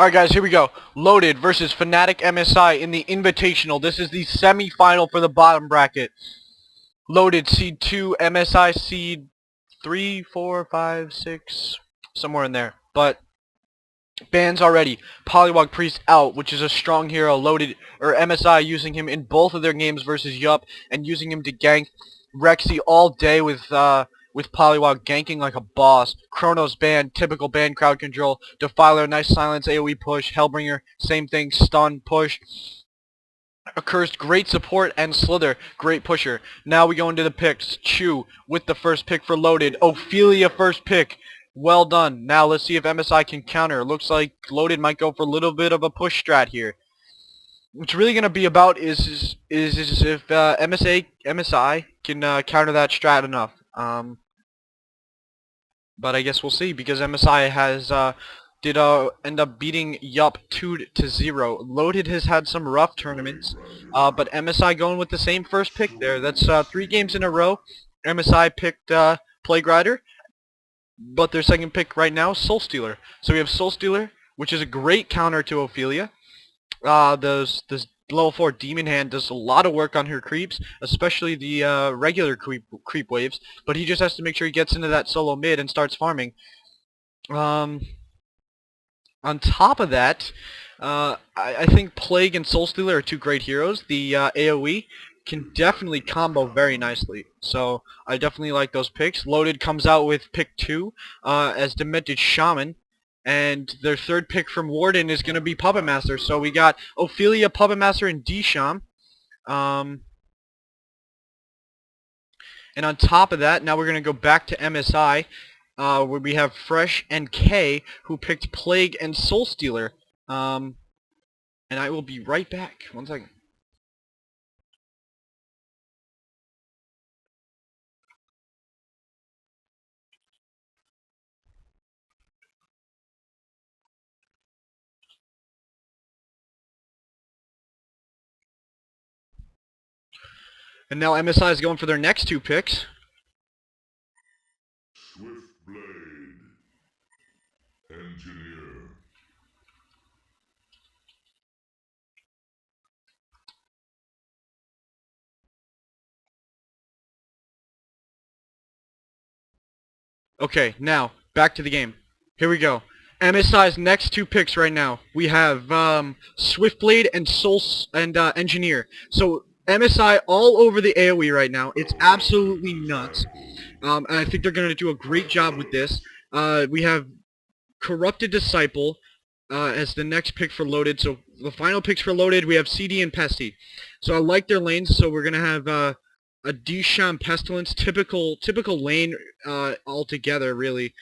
Alright guys, here we go. Loaded versus Fnatic MSI in the Invitational. This is the semi-final for the bottom bracket. Loaded seed 2, MSI seed 3, 4, 5, 6, somewhere in there. But bans already. Polywog Priest out, which is a strong hero. Loaded or MSI using him in both of their games versus Yup and using him to gank Rexy all day with Polywog ganking like a boss. Chronos banned, typical ban crowd control. Defiler, nice silence, AoE push. Hellbringer, same thing, stun, push. Accursed, great support, and Slither, great pusher. Now we go into the picks. Chew with the first pick for Loaded. Ophelia first pick. Well done. Now let's see if MSI can counter. Looks like Loaded might go for a little bit of a push strat here. What's really going to be about is if MSI can counter that strat enough. But I guess we'll see, because MSI has did end up beating Yup 2-0. Loaded has had some rough tournaments, but MSI going with the same first pick there. That's 3 games in a row. MSI picked Plague Rider, but their second pick right now is Soul Stealer. So we have Soul Stealer, which is a great counter to Ophelia. This level 4 Demon Hand does a lot of work on her creeps, especially the regular creep waves, but he just has to make sure he gets into that solo mid and starts farming. On top of that, I think Plague and Soul Stealer are 2 great heroes. The AoE can definitely combo very nicely, so I definitely like those picks. Loaded comes out with pick 2 as Demented Shaman. And their third pick from Warden is going to be Puppet Master. So we got Ophelia, Puppet Master, and D-Sham. And on top of that, now we're going to go back to MSI, where we have Fresh and K, who picked Plague and Soul Stealer. And I will be right back. One second. And now MSI is going for their next 2 picks. Swift Blade, Engineer. Okay, now, back to the game. Here we go. MSI's next 2 picks right now. We have Swiftblade and Engineer. So MSI all over the AoE right now. It's absolutely nuts. And I think they're going to do a great job with this. We have Corrupted Disciple as the next pick for Loaded. So the final picks for Loaded, we have CD and Pesty. So I like their lanes, so we're going to have a D-Sham Pestilence, typical lane altogether, really.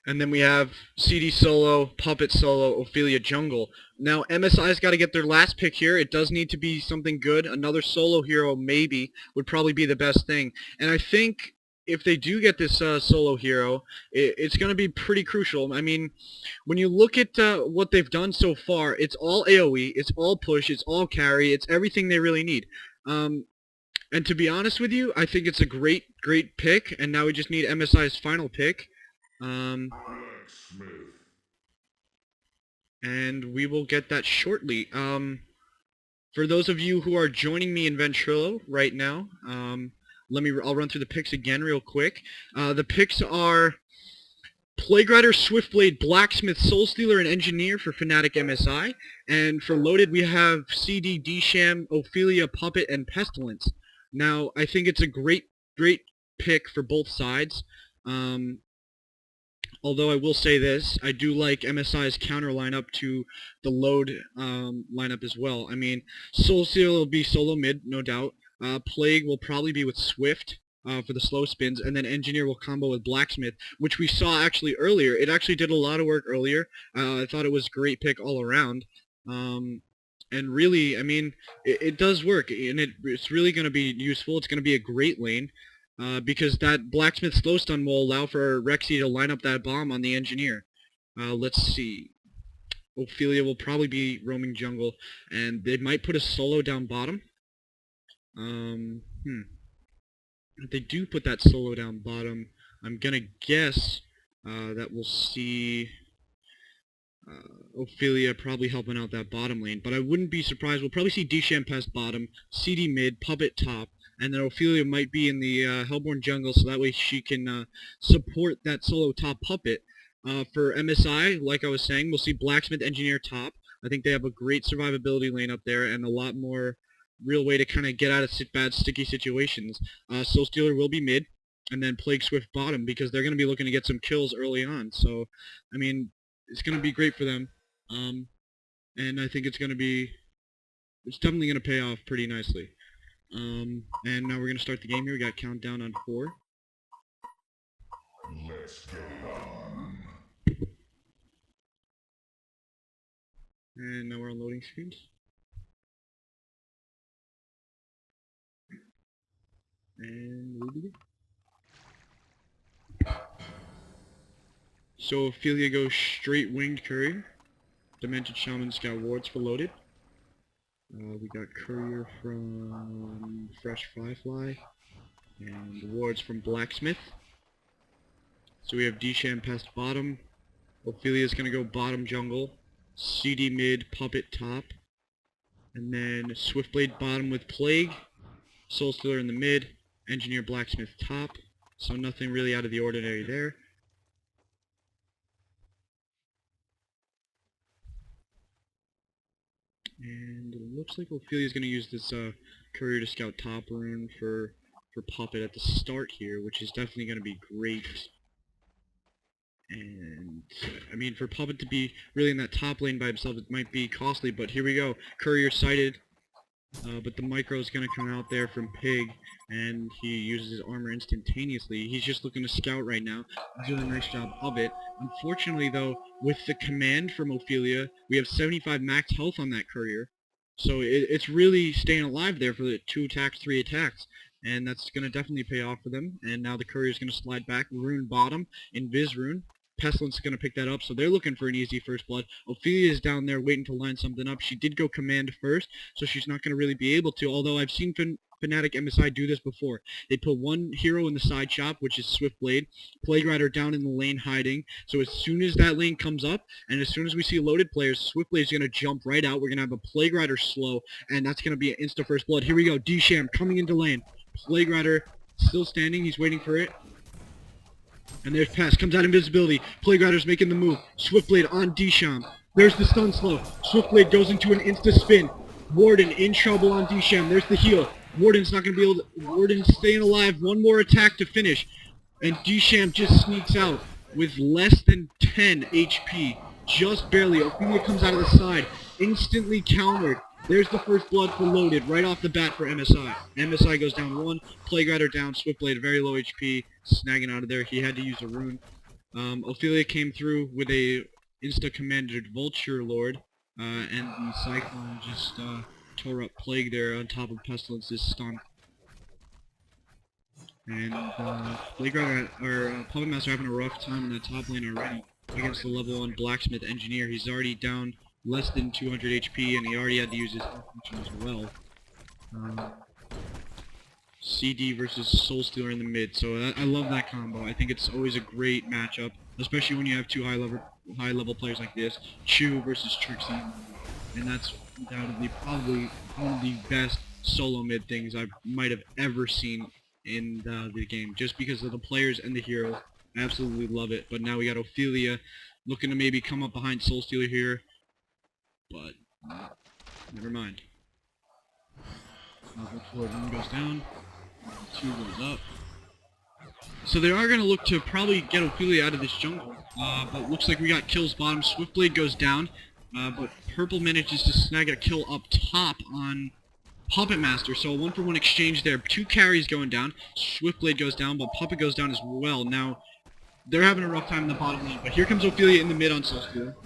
And then we have CD solo, Puppet solo, Ophelia jungle. Now MSI's got to get their last pick here. It does need to be something good. Another solo hero maybe would probably be the best thing. And I think if they do get this solo hero, it's going to be pretty crucial. I mean, when you look at what they've done so far, it's all AoE, it's all push, it's all carry, it's everything they really need. And to be honest with you, I think it's a great pick, and now we just need MSI's final pick. Blacksmith. And we will get that shortly. For those of you who are joining me in Ventrilo right now, I'll run through the picks again real quick. The picks are Plague Rider, Swiftblade, Blacksmith, Soul Stealer, and Engineer for Fnatic MSI. And for Loaded, we have CD, D-Sham, Ophelia, Puppet, and Pestilence. Now, I think it's a great pick for both sides. Although I will say this, I do like MSI's counter lineup to the Load lineup as well. I mean, Soul Stealer will be solo mid, no doubt. Plague will probably be with Swift for the slow spins, and then Engineer will combo with Blacksmith, which we saw actually earlier. It actually did a lot of work earlier. I thought it was a great pick all around. And really, I mean, it does work, and it's really going to be useful. It's going to be a great lane. Because that Blacksmith slow stun will allow for Rexy to line up that bomb on the Engineer. Let's see. Ophelia will probably be roaming jungle, and they might put a solo down bottom. If they do put that solo down bottom, I'm gonna guess that we'll see Ophelia probably helping out that bottom lane, but I wouldn't be surprised. We'll probably see Disham past bottom, CD mid, Puppet top, and then Ophelia might be in the Hellborn jungle, so that way she can support that solo top Puppet. For MSI, like I was saying, we'll see Blacksmith Engineer top. I think they have a great survivability lane up there and a lot more real way to kind of get out of bad sticky situations. Soul Stealer will be mid, and then Plague Swift bottom because they're going to be looking to get some kills early on. So, I mean, it's going to be great for them. And I think it's definitely going to pay off pretty nicely. And now we're going to start the game here. We got countdown on 4. Let's get it on. And now we're on loading screens. And we'll begin. So Ophelia goes straight winged courier. Demented Shaman's got wards for loaded. We got courier from Fresh Firefly. And wards from Blacksmith. So we have Disham past bottom. Ophelia's gonna go bottom jungle. CD mid, Puppet top. And then Swiftblade bottom with Plague. Soul Stealer in the mid. Engineer Blacksmith top. So nothing really out of the ordinary there. And it looks like Ophelia's going to use this courier to scout top rune for Puppet at the start here, which is definitely going to be great. And, I mean, for Puppet to be really in that top lane by himself, it might be costly, but here we go. Courier sighted, but the micro is going to come out there from Pig, and he uses his armor instantaneously. He's just looking to scout right now. He's doing a nice job of it. Unfortunately, though, with the command from Ophelia, we have 75 max health on that courier. So it's really staying alive there for the 2 attacks, 3 attacks. And that's going to definitely pay off for them. And now the courier is going to slide back. Rune bottom, Invis rune. Pestilence is going to pick that up, so they're looking for an easy first blood. Ophelia is down there waiting to line something up. She did go command first, so she's not going to really be able to, although I've seen Fnatic MSI do this before. They put one hero in the side shop, which is Swiftblade. Plague Rider down in the lane hiding. So as soon as that lane comes up, and as soon as we see loaded players, Swiftblade is going to jump right out. We're going to have a Plague Rider slow, and that's going to be an insta first blood. Here we go. Disham coming into lane. Plague Rider still standing. He's waiting for it. And there's pass, comes out invisibility. Plague Rider's making the move. Swiftblade on Disham. There's the stun slow. Swiftblade goes into an insta spin. Warden in trouble on Disham. There's the heal. Warden's not going to be able to... Warden's staying alive. One more attack to finish. And Disham just sneaks out with less than 10 HP. Just barely. Ophelia comes out of the side. Instantly countered. There's the first blood for loaded right off the bat for MSI. MSI goes down 1. Plague Rider down. Swiftblade very low HP. Snagging out of there. He had to use a rune. Ophelia came through with a insta-commanded Vulture Lord. And the Cyclone just tore up Plague there on top of Pestilence's stun. And Plague Rider, or Puppet Master having a rough time in that top lane already against the level 1 Blacksmith Engineer. He's already down less than 200 HP, and he already had to use his function as well. CD versus Soul Stealer in the mid, so I love that combo. I think it's always a great matchup, especially when you have 2 high level players like this. Chu versus Trixie, and that's undoubtedly probably one of the best solo mid things I might have ever seen in the game, just because of the players and the heroes. I absolutely love it. But now we got Ophelia looking to maybe come up behind Soul Stealer here, but never mind. One goes down, 2 goes up. So they are going to look to probably get Ophelia out of this jungle, but looks like we got kills bottom. Swiftblade goes down, but Purple manages to snag a kill up top on Puppet Master, so a 1-for-1 exchange there. 2 carries going down. Swiftblade goes down, but Puppet goes down as well. Now, they're having a rough time in the bottom lane, but here comes Ophelia in the mid on Soul Stealer.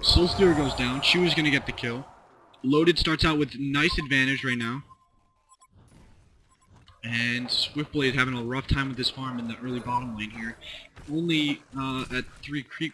Soul Stealer goes down. Chu is going to get the kill. Loaded starts out with nice advantage right now. And Swiftblade having a rough time with this farm in the early bottom lane here. Only at 3 creep